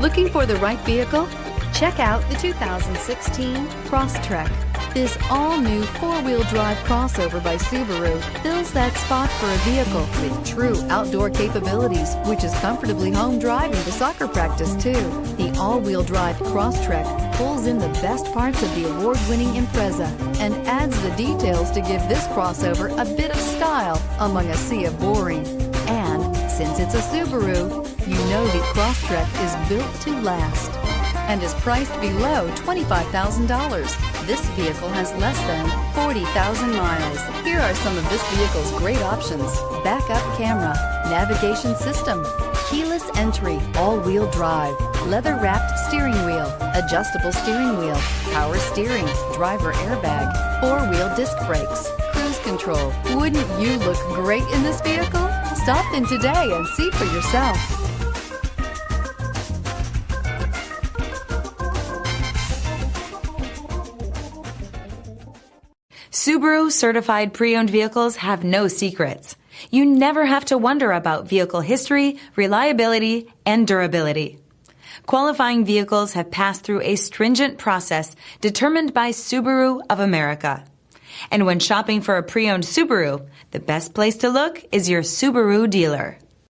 Looking for the right vehicle? Check out the 2016 Crosstrek. This all-new four-wheel drive crossover by Subaru fills that spot for a vehicle with true outdoor capabilities, which is comfortably home driving to soccer practice too. The all-wheel drive Crosstrek pulls in the best parts of the award-winning Impreza and adds the details to give this crossover a bit of style among a sea of boring. And since it's a Subaru, you know the Crosstrek is built to last and is priced below $25,000. This vehicle has less than 40,000 miles. Here are some of this vehicle's great options: backup camera, navigation system, keyless entry, all-wheel drive, leather-wrapped steering wheel, adjustable steering wheel, power steering, driver airbag, four-wheel disc brakes, cruise control. Wouldn't you look great in this vehicle? Stop in today and see for yourself. Subaru certified pre-owned vehicles have no secrets. You never have to wonder about vehicle history, reliability, and durability. Qualifying vehicles have passed through a stringent process determined by Subaru of America. And when shopping for a pre-owned Subaru, the best place to look is your Subaru dealer.